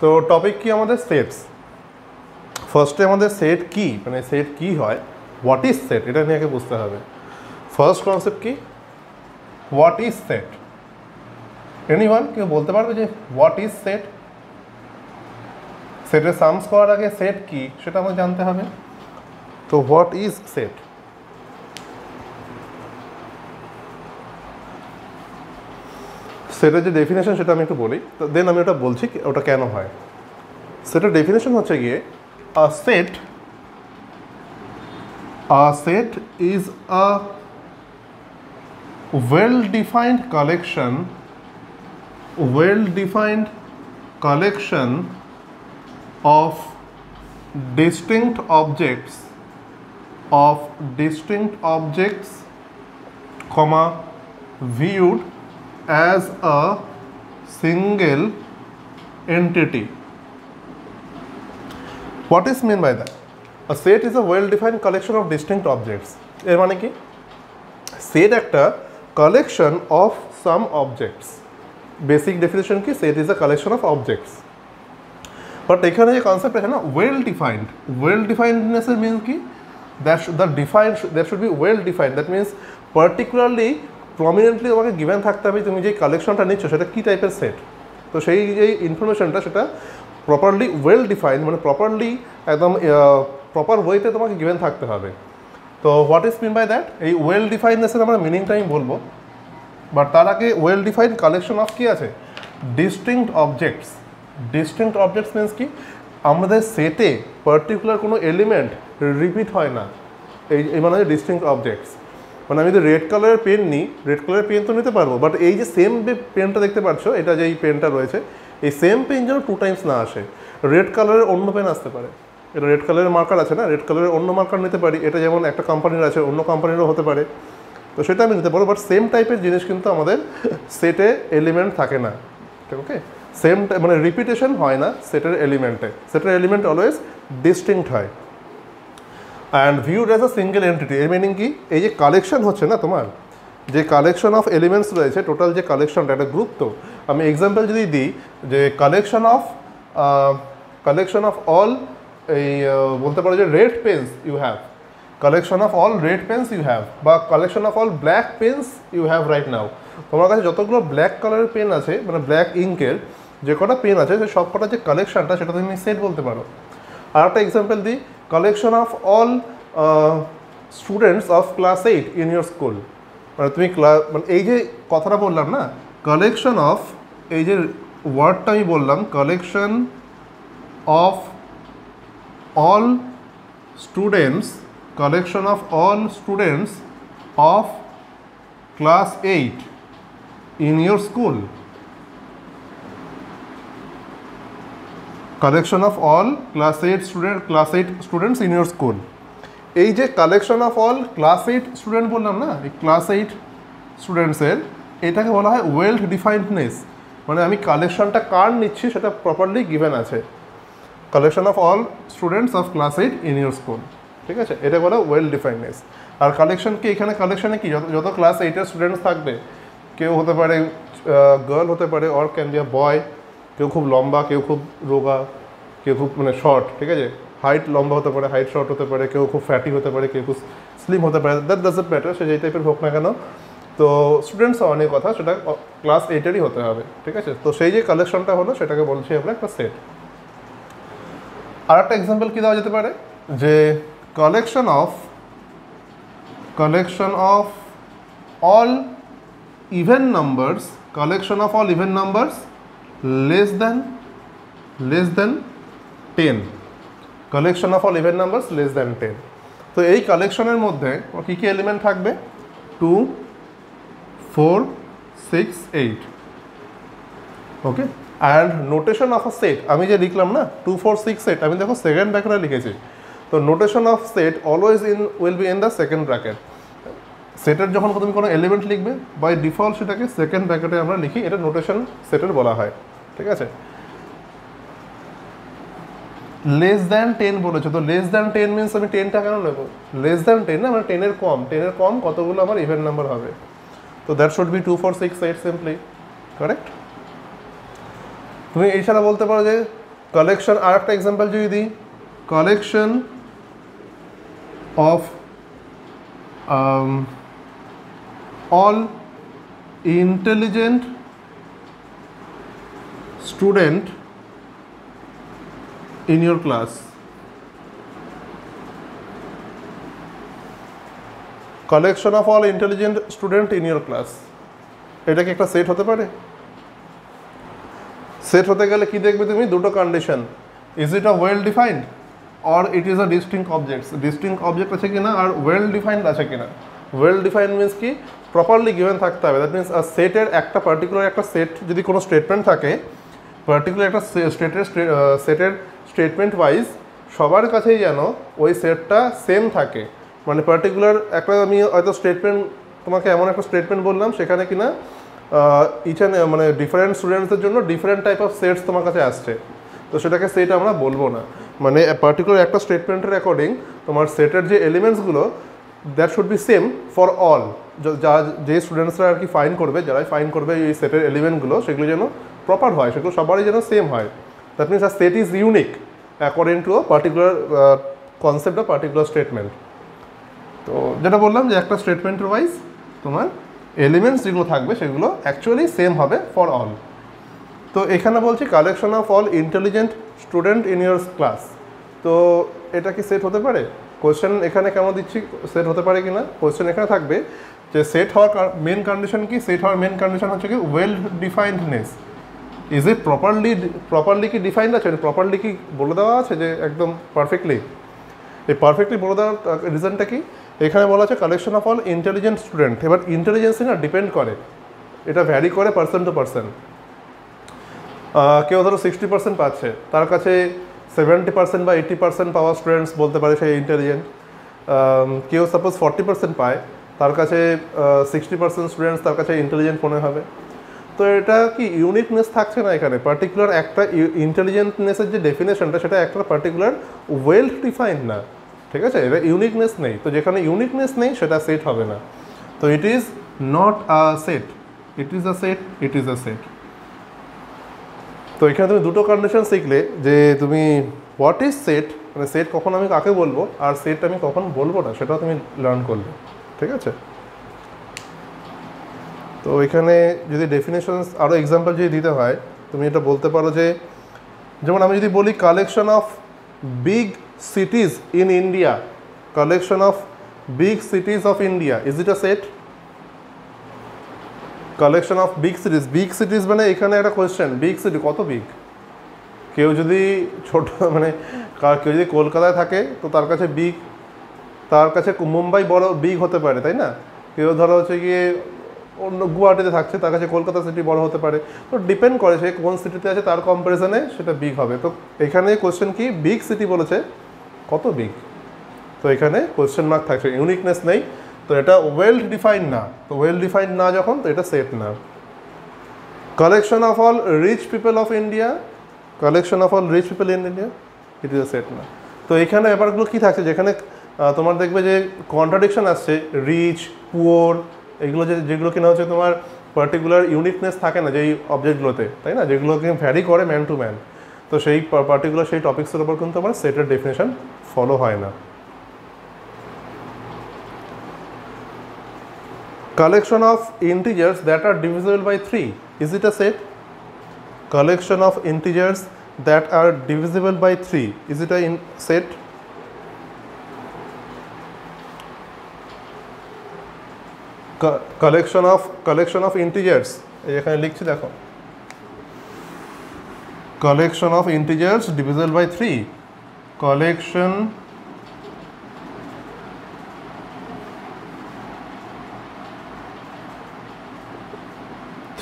তো টপিক কি আমাদের সেটস। ফার্স্টে আমাদের সেট কি, মানে সেট কি হয়, হোয়াট ইজ সেট, এটা নিয়ে আগে বুঝতে হবে। ফার্স্ট কনসেপ্ট কি, হোয়াট ইজ সেট। এনিওয়ান কেউ বলতে পারবে যে হোয়াট ইজ সেট? সেটের সামস করার আগে সেট কি সেটা আমাকে জানতে হবে। তো হোয়াট ইজ সেট? সেটের যে ডেফিনেশন সেটা আমি একটু বলি, তো দেন আমি ওটা বলছি ওটা কেন হয়। সেটের ডেফিনেশন হচ্ছে গিয়ে a set is a well-defined collection of distinct objects comma viewed as a single entity. What is meant by that? A set is a well-defined collection of distinct objects. এর মানে কি, সেট একটা collection of some objects. Basic definition কি, set is a collection of objects. But এখানে যে concept আছে না, well defined, well ডিফাইন্ডনেসের মিনস কি, that should be well defined. That means particularly prominently তোমাকে গিভেন থাকতে হবে তুমি যে কালেকশনটা নিচ্ছ সেটা কী টাইপের সেট। তো সেই যে ইনফরমেশনটা সেটা প্রপারলি ওয়েল ডিফাইন্ড, মানে প্রপারলি একদম প্রপার ওয়েতে তোমাকে গিভেন থাকতে হবে। তো what is mean by that, এই ওয়েল ডিফাইন্ডনেসের আমরা মিনিংটা আমি বলবো, বাট তার আগে ওয়েল ডিফাইন্ড কালেকশন অফ কী আছে, distinct objects. Distinct objects means কি, আমাদের সেটে পার্টিকুলার কোনো এলিমেন্ট রিপিট হয় না, এই মানে ডিস্টিংক্ট অবজেক্টস। মানে আমি যদি রেড কালারের পেন নিই, রেড কালারের পেন তো নিতে পারবো, বাট এই যে সেম পেনটা দেখতে পাচ্ছ, এটা যে এই পেনটা রয়েছে, এই সেম পেন যেন 2 টাইমস না আসে। রেড কালারের অন্য পেন আসতে পারে, এটা রেড কালারের মার্কার আছে না, রেড কালারের অন্য মার্কার নিতে পারি, এটা যেমন একটা কোম্পানির আছে অন্য কোম্পানিরও হতে পারে, তো সেটা আমি নিতে পারবো। বাট সেম টাইপের জিনিস কিন্তু আমাদের সেটে এলিমেন্ট থাকে না, ঠিক ওকে। সেম মানে রিপিটেশন হয় না সেটের এলিমেন্টে, সেটের এলিমেন্ট অলওয়েজ ডিস্টিংক্ট হয় and viewed as a single entity. এর মিনিং কি, এই যে কালেকশন হচ্ছে না তোমার, যে কালেকশন অফ এলিমেন্টস রয়েছে, টোটাল যে কালেকশনটা, একটা গ্রুপ। তো আমি এক্সাম্পল যদি দিই যে কালেকশন অফ অল, এই বলতে পারো যে red pens you have, collection of all red pens you have, বা collection of all black pens you have right now. তোমার কাছে যতগুলো ব্ল্যাক কালারের পেন আছে, মানে ব্ল্যাক ইঙ্কের যে কটা পেন আছে, সেই সব কটা যে কালেকশনটা সেটা তুমি সেট বলতে পারো। আর একটা এক্সাম্পল দিই, collection of all students of class 8 in your school. মানে তুমি মানে এই যে কথাটা বললাম না, কালেকশন অফ, এই যে ওয়ার্ডটা আমি বললাম, collection of all students, collection of all students of class 8 in your school, collection of all class 8 students in your school. এই যে collection of all class 8 student বললাম না, এই ক্লাস 8 স্টুডেন্টসের, এটাকে বলা হয় ওয়েল ডিফাইন্ডনেস। মানে আমি কালেকশনটা কার নিচ্ছি সেটা প্রপারলি গিভেন আছে, collection of all students of class 8 in your school, ঠিক আছে, এটা বলা ওয়েল ডিফাইন্ডনেস। আর কালেকশন কি, এখানে কালেকশনে কি, যত ক্লাস 8-এর স্টুডেন্টস থাকবে, কেউ হতে পারে গার্ল হতে পারে, অর ক্যান বি আ বয়, কেউ খুব লম্বা, কেউ খুব রোগা, কেউ খুব মানে শর্ট, ঠিক আছে, হাইট লম্বা হতে পারে, হাইট শর্ট হতে পারে, কেউ খুব ফ্যাটি হতে পারে, কেউ খুব স্লিম হতে পারে, দ্যাট ডাজন্ট ম্যাটার, সে যেই টাইপের হোক না কেন। তো স্টুডেন্টস অনেক কথা, সেটা ক্লাস 8-এরই হতে হবে, ঠিক আছে। তো সেই যে কালেকশনটা হলো সেটাকে বলছি আমরা একটা সেট। আর একটা এক্সাম্পল কী দেওয়া যেতে পারে, যে collection of all even numbers, collection of all even numbers less than 10, collection of all even numbers less than 10। তো এই কালেকশনের মধ্যে কী কী এলিমেন্ট থাকবে, 2, 4, 6, 8, ওকে। And notation of a set, আমি যে লিখলাম না 2, 4, 6, 8, আমি দেখো সেকেন্ড ব্র্যাকেটে লিখেছি। তো notation of set always will be in the second bracket. সেটের যখন তুমি কোনো এলিমেন্ট লিখবে, বাই ডিফল্ট সেটাকে সেকেন্ড ব্র্যাকেটে আমরা লিখি, এটা নোটেশন সেটের বলা হয়, ঠিক আছে। লেস দ্যান 10 বলেছো, তো লেস দ্যান 10 মিনস আমি 10টা কেন নেবো, লেস দ্যান 10 না, মানে 10-এর কম কতগুলো আমার ইভেন নাম্বার হবে। তো that should B 2, 4, 6, 8 simply, correct. তুমি এছাড়া বলতে পারো যে কালেকশন, আর একটা এক্সাম্পল যদি দিই, collection of all intelligent student in your class. Collection of all intelligent student in your class. এটা কি একটা সেট হতে পারে? সেট হতে গেলে কি দেখবে তুমি? দুটো condition, is it a well defined or it is a distinct objects. Distinct object আছে কিনা আর ওয়েল ডিফাইন্ড আছে কিনা। ওয়েল ডিফাইন্ড মিনস কি, প্রপারলি গিভেন থাকতে হবে। দ্যাট মিনস সেটের একটা পার্টিকুলার একটা সেট যদি কোনো স্টেটমেন্ট থাকে, পার্টিকুলার একটা সেটের স্টেটমেন্ট ওয়াইজ সবার কাছেই যেন ওই সেটটা সেম থাকে। মানে পার্টিকুলার একটা আমি হয়তো স্টেটমেন্ট তোমাকে এমন একটা স্টেটমেন্ট বললাম সেখানে কিনা মানে ডিফারেন্ট স্টুডেন্টসদের জন্য ডিফারেন্ট টাইপ অফ সেটস তোমার কাছে আসছে, তো সেটাকে সেট আমরা বলবো না। মানে পার্টিকুলার একটা স্টেটমেন্টের অ্যাকর্ডিং তোমার সেটের যে এলিমেন্টসগুলো that should be same for all. যে স্টুডেন্টসরা আর কি ফাইন করবে, যারাই ফাইন করবে এই সেটের এলিমেন্টগুলো, সেগুলো যেন প্রপার হয়, সেগুলো সবারই যেন সেম হয়। That means a set is unique according to a particular concept বা পার্টিকুলার স্টেটমেন্ট। তো যেটা বললাম যে একটা স্টেটমেন্টের ওয়াইজ তোমার এলিমেন্টস যেগুলো থাকবে সেগুলো অ্যাকচুয়ালি সেম হবে ফর অল। তো এখানে বলছি collection of all intelligent student in your class. তো এটা কি সেট হতে পারে? কোয়েশ্চেন এখানে কেমন দিচ্ছি, সেট হতে পারে কি না। কোয়েশ্চেন এখানে থাকবে যে সেট হওয়ার মেন কন্ডিশন কি, সেট হওয়ার মেন কন্ডিশন হচ্ছে কি ওয়েল ডিফাইন্ডনেস। ইজ ইট প্রপারলি কি ডিফাইন্ড আছে, প্রপারলি কি বলে দেওয়া আছে যে একদম পারফেক্টলি। এই পারফেক্টলি বলে দেওয়ার রিজনটা কি, এখানে বলা আছে collection of all intelligent student. এবার ইন্টেলিজেন্সি না ডিপেন্ড করে, এটা ভ্যারি করে পার্সন টু পার্সন। কেউ ধরো 60% পাচ্ছে, তার কাছে 70% বা 80% পাওয়া স্টুডেন্টস বলতে পারে সে ইন্টেলিজেন্ট। কেউ সাপোজ 40% পায়, তার কাছে 60% স্টুডেন্টস তার কাছে ইন্টেলিজেন্ট মনে হবে। তো এটা কি ইউনিকনেস থাকছে না এখানে, পার্টিকুলার একটা ইন্টেলিজেন্টনেসের যে ডেফিনেশনটা সেটা একটা পার্টিকুলার ওয়েল ডিফাইন্ড না, ঠিক আছে, এটা ইউনিকনেস নেই। তো যেখানে ইউনিকনেস নেই সেটা সেট হবে না। তো it is not a set, it is a set, it is a set. তো এখানে তুমি দুটো কন্ডিশন শিখলে যে তুমি হোয়াট ইজ সেট, মানে সেট কখন আমি কাকে বলবো আর সেট আমি কখন বলবো না, সেটাও তুমি লার্ন করলে, ঠিক আছে। তো এখানে যদি ডেফিনেশনস আরও এক্সাম্পল যদি দিতে হয়, তুমি এটা বলতে পারো যে, যেমন আমি যদি বলি collection of big cities in India, collection of big সিটিজ of India, is it a set? Collection of big সিটিজ মানে এখানে একটা কোয়েশ্চেন, বিগ সিটি কত বিগ? কেউ যদি ছোট মানে কেউ যদি কলকাতায় থাকে তো তার কাছে বিগ, তার কাছে মুম্বাই বড় বিগ হতে পারে, তাই না? কেউ ধরো হচ্ছে গিয়ে অন্য গুয়াহাটিতে থাকছে, তার কাছে কলকাতা সিটি বড় হতে পারে। তো ডিপেন্ড করে সে কোন সিটিতে আছে তার কম্পারিজনে সেটা বিগ হবে। তো এখানে কোয়েশ্চেন কি, বিগ সিটি বলেছে, কত বিগ? তো এখানে কোয়েশ্চেন মার্ক থাকছে, ইউনিকনেস নেই, তো এটা ওয়েল ডিফাইন্ড না। তো ওয়েল ডিফাইন্ড না যখন, তো এটা সেট না। Collection of all rich people of India, collection of all rich people in India, it is a set না। তো এখানে ব্যাপারগুলো কী থাকছে, যেখানে তোমার দেখবে যে কন্ট্রাডিকশন আসছে, রিচ, পুয়ার, এগুলো যেগুলো কিনা হচ্ছে তোমার পার্টিকুলার ইউনিকনেস থাকে না যেই অবজেক্টগুলোতে, তাই না, যেগুলোকে ভ্যারি করে ম্যান টু ম্যান। তো সেই পার্টিকুলার সেই টপিক্সের উপর কিন্তু আমার সেটের ডেফিনেশন ফলো হয় না। Collection of integers that are divisible by 3, is it a set? Collection of integers that are divisible by 3, is it a set? Collection of integers, এখানে লিখছি দেখো, collection of integers divisible by 3, collection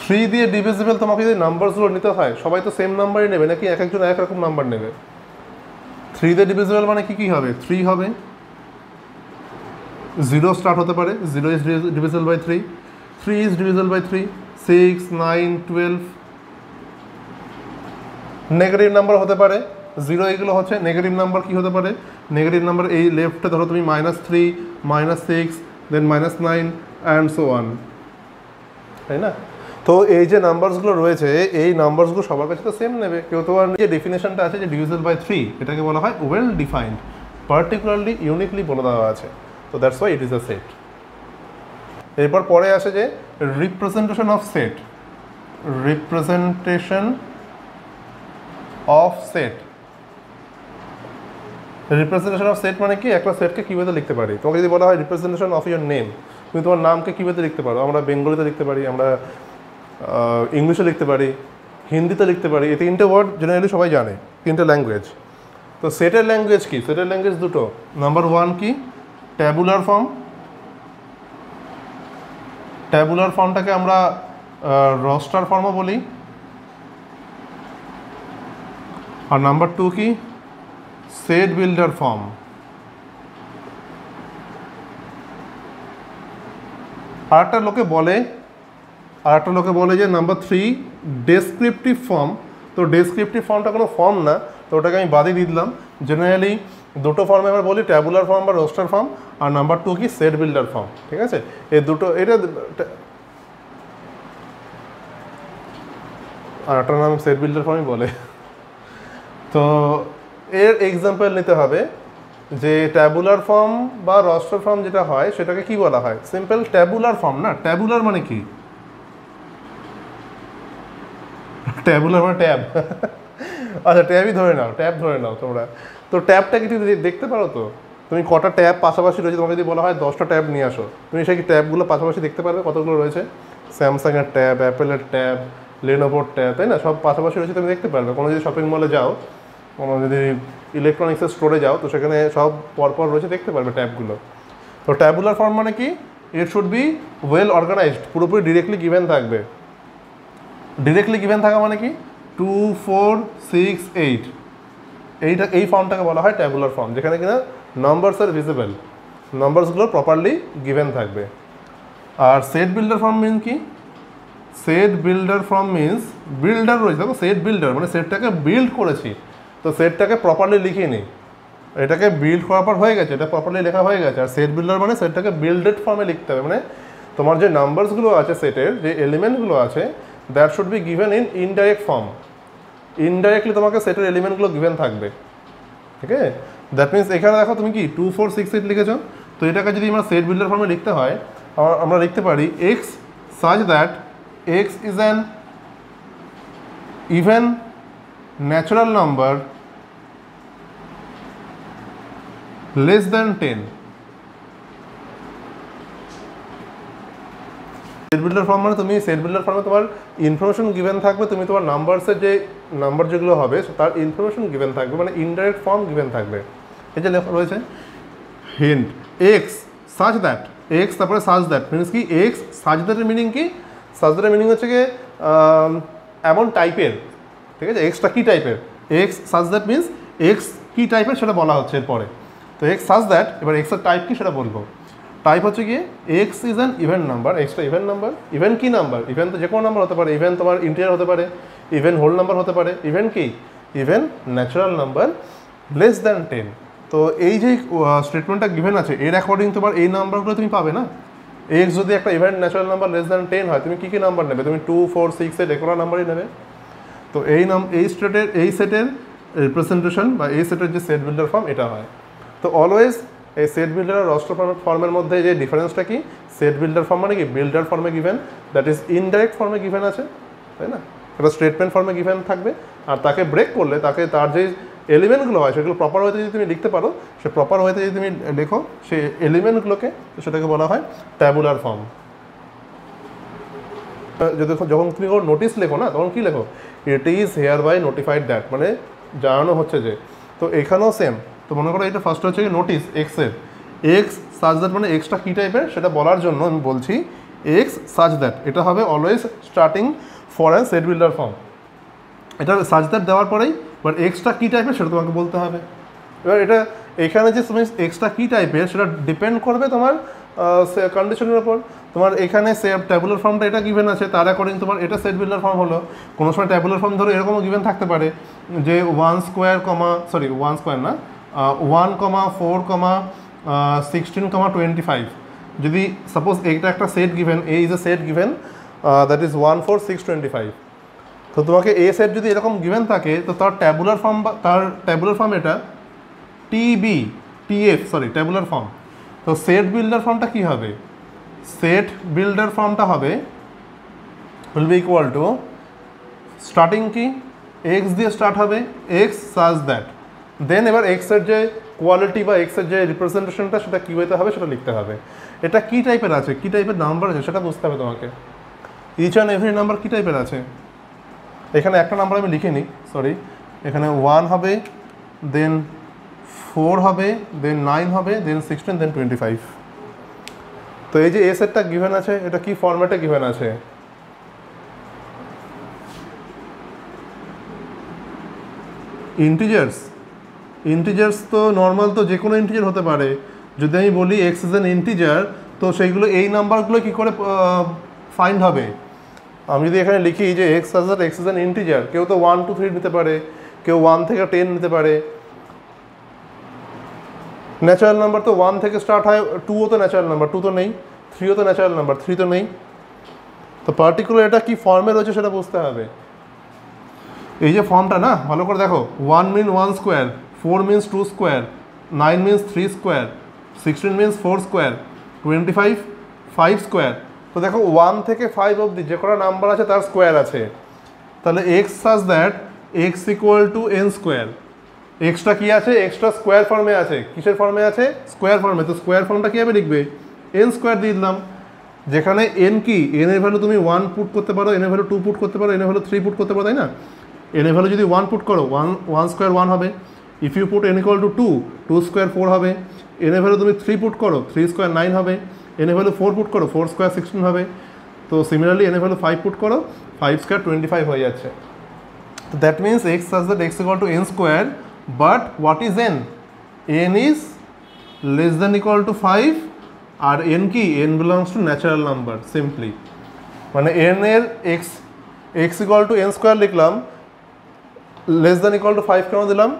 three দিয়ে divisible. তোমাকে যদি নাম্বারসগুলো নিতে হয়, সবাই তো সেম নাম্বারই নেবে নাকি এক একজন এক রকম নাম্বার নেবে? থ্রি দিয়ে ডিভিজিবল মানে কি হবে? 3 হবে, 0 স্টার্ট হতে পারে, 0 is divisible by 3, 3 is divisible by 3, 6, 9, 12 negative number হতে পারে। 0 এগুলো হচ্ছে নেগেটিভ নাম্বার। কি হতে পারে নেগেটিভ নাম্বার? এই লেফটে ধরো তুমি -3, -6, দেন -9 অ্যান্ড সো অন, তাই না? তো এই যে নাম্বারসগুলো রয়েছে এই নাম্বারসগুলো সবার কাছে তো সেম নেবে, কেউ তো আর যে ডেফিনেশনটা আছে যে ডিভিজিবল বাই 3 এটাকে বলা হয় ওয়েল ডিফাইন্ড, পার্টিকুলারলি ইউনিকলি বলে দেওয়া আছে। তো that's why it is a set. এরপর পরে আসে যে representation of set. Representation of set, representation of set মানে কি, একটা সেটকে কীভাবে লিখতে পারি। তোমাকে যদি বলা হয় রিপ্রেজেন্টেশন অফ ইউর নেম, তুমি তোমার নামকে কীভাবে লিখতে পারো। আমরা বেঙ্গলিতে লিখতে পারি, আমরা ইংলিশে লিখতে পারি, হিন্দিতে লিখতে পারি। এই তিনটে ওয়ার্ড জেনারেলি সবাই জানে, তিনটে ল্যাঙ্গুয়েজ। তো সেটের ল্যাঙ্গুয়েজ কি? সেটের ল্যাঙ্গুয়েজ দুটো। নাম্বার 1 কি, ট্যাবুলার ফর্ম। ট্যাবুলার ফর্মটাকে আমরা রস্টার ফর্মও বলি। আর নাম্বার 2 কি, সেট বিল্ডার ফর্ম। আর একটা লোকে বলে যে নাম্বার 3 ডেসক্রিপটিভ ফর্ম। তো ডেসক্রিপটিভ ফর্মটা কোনো ফর্ম না, তো ওটাকে আমি বাদই দিয়ে দিলাম। জেনারেলি দুটো ফর্মে আমরা বলি, ট্যাবুলার ফর্ম বা রোস্টার ফর্ম, আর নাম্বার 2 কি, সেট বিল্ডার ফর্ম। ঠিক আছে, এই দুটো, এটা আর একটা নাম সেট বিল্ডার ফর্মই বলে। তো এর এক্সাম্পল নিতে হবে যে ট্যাবুলার ফর্ম বা রস্টার ফর্ম যেটা হয় সেটাকে কি বলা হয়। সিম্পল ট্যাবুলার ফর্ম না, ট্যাবুলার মানে কি, ট্যাবুলার মানে ট্যাব। আচ্ছা ট্যাবই ধরে নাও, ট্যাব ধরে নাও তোমরা। তো ট্যাবটা কি তুমি দেখতে পারো? তো তুমি কটা ট্যাব পাশাপাশি রয়েছে, তোমাকে যদি বলা হয় 10টা ট্যাব নিয়ে আসো, তুমি সেই ট্যাবগুলো পাশাপাশি দেখতে পারবে কতগুলো রয়েছে। স্যামসাংয়ের ট্যাব, অ্যাপেলের ট্যাব, লেনোভোর ট্যাব, তাই না, সব পাশাপাশি রয়েছে, তুমি দেখতে পারবে। কোনো যদি শপিং মলে যাও, কোনো যদি ইলেকট্রনিক্সের স্টোরে যাও, তো সেখানে সব পরপর রয়েছে, দেখতে পারবে ট্যাবগুলো। তো ট্যাবুলার ফর্ম মানে কি, it should be well organised, পুরোপুরি ডিরেক্টলি গিভেন থাকবে। ডিরেক্টলি গিভেন থাকা মানে কি, 2 4 6 8, এই ফর্মটাকে বলা হয় ট্যাবুলার ফর্ম, যেখানে কিনা নাম্বারস আর ভিজিবল, নাম্বারসগুলো প্রপারলি গিভেন থাকবে। আর সেট বিল্ডার ফর্ম মিন কি, set builder form means builder রয়েছে, দেখো সেট বিল্ডার মানে সেটটাকে বিল্ড করেছি, তো সেটটাকে প্রপারলি লিখিনি, এটাকে বিল্ড করার পর হয়ে গেছে, এটা প্রপারলি লেখা হয়ে গেছে। আর সেট বিল্ডার মানে সেটটাকে বিল্ডেড ফর্মে লিখতে হবে, মানে তোমার যে নাম্বারসগুলো আছে সেটের, যে এলিমেন্টগুলো আছে, that should be given in indirect form. Indirectly তোমাকে সেটের এলিমেন্টগুলো গিভেন থাকবে। ঠিক আছে, দ্যাট মিনস এখানে দেখো তুমি কি 2 4 6 8 লিখেছো, তো এটাকে যদি আমরা সেট বিল্ডার ফর্মে লিখতে হয়, আমরা লিখতে পারি x such that x is an even natural number less than 10। Set builder form মানে তুমি সেট বিল্ডার ফর্মে তোমার ইনফরমেশন গিভেন থাকবে, তুমি তোমার নাম্বারসের যে নাম্বার যেগুলো হবে তার ইনফরমেশন গিভেন থাকবে, মানে ইনডাইরেক্ট ফর্ম গিভেন থাকবে। এই যে লেখা রয়েছে hint x such that, x তারপরে সাচ দ্যাট মিনস কি, এক্স সাচ দ্যাটের মিনিং কি, সাচ দ্যাটের মিনিং হচ্ছে কি এমন টাইপের। ঠিক আছে, এক্সটা কী টাইপের, x such that means x কী টাইপের সেটা বলা হচ্ছে এরপরে। তো এক্স সাচ দ্যাট, এবার এক্সের টাইপ কি সেটা বলবো। টাইপ হচ্ছে গিয়ে x is an even number, extra even number. Even কি নাম্বার, ইভেন তো যে কোনো নাম্বার হতে পারে, ইভেন তোমার ইন্টিজার হতে পারে, ইভেন হোল নাম্বার হতে পারে, ইভেন কি, even natural number less than 10। তো এই যে স্টেটমেন্টটা গিভেন আছে এর অ্যাকর্ডিং তোমার এই নাম্বারগুলো তুমি পাবে না। এক্স যদি একটা even natural number less than 10 হয়, তুমি কী কী নাম্বার নেবে, তুমি 2 4 6 8 এগুলো নাম্বারই নেবে। তো এই সেটের রিপ্রেজেন্টেশন বা এই সেটের যে সেট বিল্ডার ফর্ম এটা হয়। তো অলওয়েজ এই সেট বিল্ডার আর রস্টার ফর্মের মধ্যে যে ডিফারেন্সটা কি, সেট বিল্ডার ফর্ম মানে কি বিল্ডার ফর্মে গিভেন, দ্যাট ইজ ইনডাইরেক্ট ফর্মে গিভেন আছে, তাই না, এটা স্টেটমেন্ট ফর্মে গিভেন থাকবে। আর তাকে ব্রেক করলে তাকে তার যে এলিমেন্টগুলো হয় সেগুলো প্রপার ওয়েতে যদি তুমি লিখতে পারো, সে প্রপার ওয়েতে যদি তুমি লেখো সেই এলিমেন্টগুলোকে, তো সেটাকে বলা হয় ট্যাবুলার ফর্ম। যখন তুমি ওর নোটিস লেখো না, তখন কি লেখো, it is hereby notified that, মানে জানানো হচ্ছে যে। তো এখানেও সেম। তো মনে করো এটা ফার্স্ট হচ্ছে কি নোটিস এক্সের, এক্স সাচ দ্যাট মানে এক্সটা কী টাইপের সেটা বলার জন্য আমি বলছি এক্স সাচ দ্যাট, এটা হবে always starting for an set builder form. এটা সাচ দ্যাট দেওয়ার পরেই এবার এক্সটা কী টাইপের সেটা তোমাকে বলতে হবে। এবার এটা এখানে যে তুমি এক্সটা কী টাইপের সেটা ডিপেন্ড করবে তোমার কন্ডিশনের ওপর। তোমার এখানে ট্যাবুলার ফর্মটা এটা গিভেন আছে, তার অ্যাকর্ডিং তোমার এটা সেট বিল্ডার ফর্ম হলো। কোনো সময় ট্যাবুলার ফর্ম ধরো এরকমও গিভেন থাকতে পারে যে 1 স্কোয়ার 1,4,16,25, যদি সাপোজ এইটা একটা set given, A is a set given that is 1 4 6 25। তো তোমাকে এ সেট যদি এরকম গিভেন থাকে তো তার ট্যাবুলার ফর্ম এটা ট্যাবুলার ফর্ম। তো সেট বিল্ডার ফর্মটা কী হবে? সেট বিল্ডার ফর্মটা হবে will be equal to starting কি এক্স দিয়ে স্টার্ট হবে, এক্স সাজ দ্যাট, দেন এবার এক্সের যে কোয়ালিটি বা এক্সের যে রিপ্রেজেন্টেশনটা সেটা কী হইতে হবে সেটা লিখতে হবে। এটা কী টাইপের আছে, কী টাইপের নাম্বার আছে সেটা বুঝতে হবে তোমাকে। ইচ অ্যান্ড এভরি নাম্বার কী টাইপের আছে। এখানে একটা নাম্বার আমি লিখিনি, সরি, এখানে 1 হবে, দেন 4 হবে, দেন 9 হবে, দেন 16, দেন 25। তো এই যে এ সেটটা গিভেন আছে এটা কি ফরম্যাটে গিভেন আছে? ইন্টিজার্স তো নর্মাল তো যে কোনো ইন্টিজার হতে পারে। যদি আমি বলি এক্স ইজ অ্যান ইন্টিজার, তো সেইগুলো এই নাম্বারগুলো কী করে ফাইন্ড হবে? আমি যদি এখানে লিখি যে এক্স ইজ অ্যান ইন্টিজার, কেউ তো 1 2 3 নিতে পারে, কেউ 1 থেকে 10 নিতে পারে। ন্যাচারাল নাম্বার তো 1 থেকে স্টার্ট হয়, 2ও তো ন্যাচারাল নাম্বার, 2 তো নেই, 3ও তো ন্যাচারাল নাম্বার, 3 তো নেই। তো পার্টিকুলার এটা কি ফর্মে রয়েছে সেটা বুঝতে হবে। এই যে ফর্মটা না, ভালো করে দেখো, 1 মিন 1 square, 4 means 2 square, 9 means 3 square, 16 means 4 square, 25 5 square. তো দেখো 1 থেকে 5 অবধি যে কটা নাম্বার আছে তার স্কোয়ার আছে। তাহলে x such that x equal to n square. এক্সটা কী আছে? এক্সট্রা স্কোয়ার ফর্মে আছে। কিসের ফর্মে আছে? স্কোয়ার ফর্মে। তো স্কোয়ার ফর্মটা কীভাবে লিখবে? এন স্কোয়ার দিয়ে দিলাম। যেখানে এন কি, এন এর ভ্যালু তুমি 1 পুট করতে পারো, এন এর ভ্যালু 2 পুট করতে পারো, এন এর ভ্যালু 3 পুট করতে পারো, তাই না? এন এর ভ্যালু যদি 1 পুট করো, 1 স্কোয়ার 1 হবে। If you put n equal to 2 square 4 হবে। এন এর ভ্যালু তুমি 3 পুট করো, 3 স্কোয়ার 9 হবে। এন এর ভ্যালু 4 পুট করো, 4 স্কোয়ার 16 হবে। তো সিমিলারলি এন এর ভ্যালু 5 পুট করো, 5 স্কোয়ার 25 হয়ে যাচ্ছে। তো that means x such that x equal to n square, but what is n? N is less than equal to 5। আর এন কি? N belongs to natural number simply. মানে n এর x equal to n square লিখলাম, less than equal to 5 কেন দিলাম?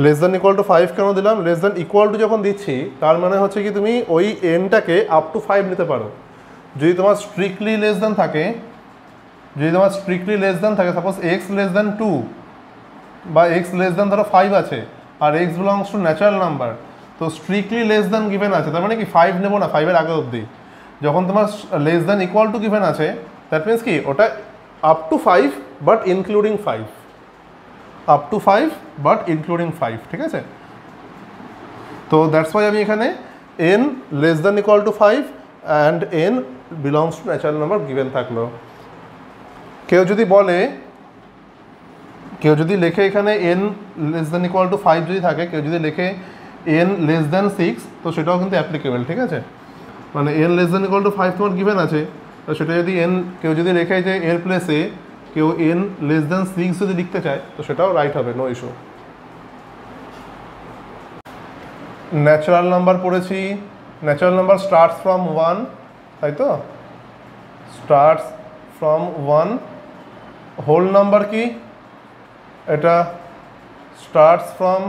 Less than equal to 5 কেন দিলাম? Less than equal two যখন দিচ্ছি তার মানে হচ্ছে কি তুমি ওই এনটাকে আপ টু 5 নিতে পারো। যদি তোমার স্ট্রিক্টলি লেস দ্যান থাকে, সাপোজ এক্স লেস দ্যান 2 বা এক্স লেস দ্যান ধরো 5 আছে আর x belongs to natural number, তো স্ট্রিক্টলি লেস দ্যান গিভেন আছে, তার মানে কি 5 নেবো না, 5 এর আগে অবধি। যখন তোমার less than equal two given আছে, দ্যাট মিনস কি ওটা up to 5 but including 5, up to 5 but including 5, ঠিক আছে? তো দ্যাটস ওয়াই আমি এখানে N less than equal to 5 and N belongs to natural number given থাকলো। কেউ যদি লেখে এখানে N less than equal to 5 যদি থাকে, কেউ যদি লেখে এন লেস দ্যান 6, তো সেটাও কিন্তু অ্যাপ্লিকেবল, ঠিক আছে? মানে N less than equal to 5 তোমার গিভেন আছে, তো সেটা যদি কেউ যদি লেখে যে এর প্লেসে কেউ এন লেস দ্যান 6 যদি লিখতে চায়, তো সেটাও রাইট হবে, নো ইস্যু। ন্যাচারাল নাম্বার পড়েছি, ন্যাচারাল নাম্বার স্টার্টস ফ্রম 1, তাই তো? Starts from 1। হোল নাম্বার কি? এটা স্টার্টস ফ্রম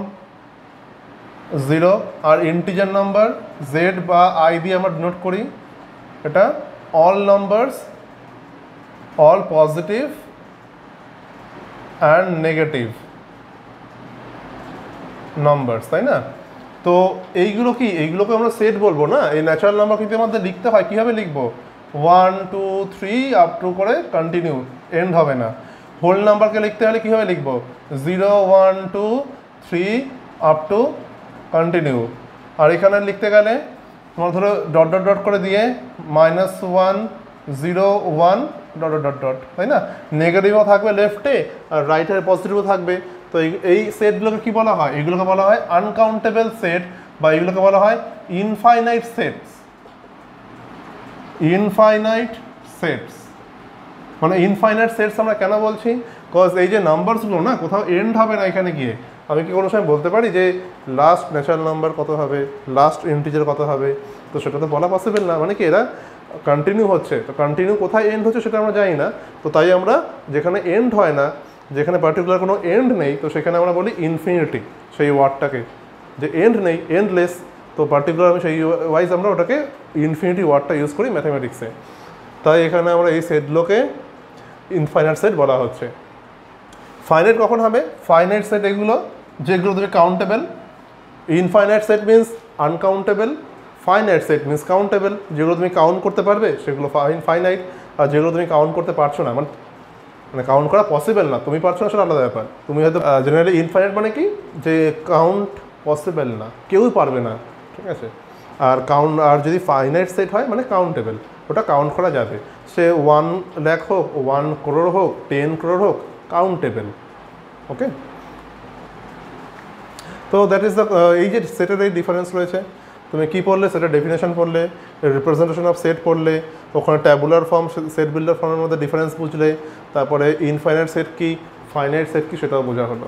0। আর ইন্টিজার নাম্বার জেড বা আই দিয়ে আমরা ডিনোট করি, এটা all numbers, all positive and negative numbers, তাই না? তো এইগুলোকে আমরা সেট বলবো না। এই ন্যাচারাল নাম্বার কিন্তু আমাদের লিখতে হয়, কীভাবে লিখবো? 1 2 3 আপ টু করে কন্টিনিউ, এন্ড হবে না। হোল নাম্বারকে লিখতে হলে কীভাবে লিখবো? 0 1 2 3 আপ টু কন্টিনিউ। আর এখানে লিখতে গেলে তোমার ধরো ডট ডট ডট করে দিয়ে -1 0 1 ডট ডট ডট, তাই না? নেগেটিভও থাকবে লেফটে আর রাইটে পজিটিভও থাকবে। তো এই সেটগুলোকে কী বলা হয়? এগুলোকে বলা হয় আনকাউন্টেবল সেট, বা এগুলোকে বলা হয় ইনফাইনাইট সেটস। মানে ইনফাইনাইট সেটস আমরা কেন বলছি? বিকজ এই যে নাম্বারসগুলো না, কোথাও এন্ড হবে না এখানে গিয়ে। আমি কি কোনো সময় বলতে পারি যে লাস্ট ন্যাচারাল নাম্বার কত হবে, লাস্ট ইন্টিজার কত হবে? তো সেটা তো বলা পসিবল না। মানে কি এরা কন্টিনিউ হচ্ছে, তো কন্টিনিউ কোথায় এন্ড হচ্ছে সেটা আমরা জানি না। তো তাই আমরা যেখানে এন্ড হয় না, যেখানে পার্টিকুলার কোনো এন্ড নেই, তো সেখানে আমরা বলি ইনফিনিটি, সেই ওয়ার্ডটাকে, যে এন্ড নেই, এন্ডলেস। তো পার্টিকুলার আমি সেই ওয়াইজ আমরা ওটাকে ইনফিনিটি ওয়ার্ডটা ইউজ করি ম্যাথামেটিক্সে। তাই এখানে আমরা এই সেটগুলোকে ইনফাইনাইট সেট বলা হচ্ছে। ফাইনাইট কখন হবে? ফাইনাইট সেট এগুলো যেগুলো তুমি countable. Infinite set means uncountable, finite set means countable. যেগুলো তুমি কাউন্ট করতে পারবে সেগুলো ফাইনাইট, আর যেগুলো তুমি কাউন্ট করতে পারছো না, মানে কাউন্ট করা পসিবল না, তুমি পারছো না সেটা আলাদা ব্যাপার। তুমি হয়তো জেনারেলি ইনফাইনাইট মানে কি, যে কাউন্ট পসিবল না, কেউই পারবে না, ঠিক আছে। আর যদি ফাইনাইট সেট হয় মানে কাউন্টেবল, ওটা কাউন্ট করা যাবে। সে 1 লাখ হোক, 1 crore হোক, 10 crore হোক, কাউন্টেবল। ওকে, তো দ্যাট ইজ দ্য এই যে সেটের এই ডিফারেন্স রয়েছে। তুমি কী পড়লে? সেটার ডেফিনেশন পড়লে, রিপ্রেজেন্টেশন অফ সেট পড়লে, ওখানে ট্যাবুলার ফর্ম, সেট বিল্ডার ফর্মের মধ্যে ডিফারেন্স বুঝলে, তারপরে ইনফাইনাইট সেট কি, ফাইনাইট সেট কি, সেটাও বোঝা হলো।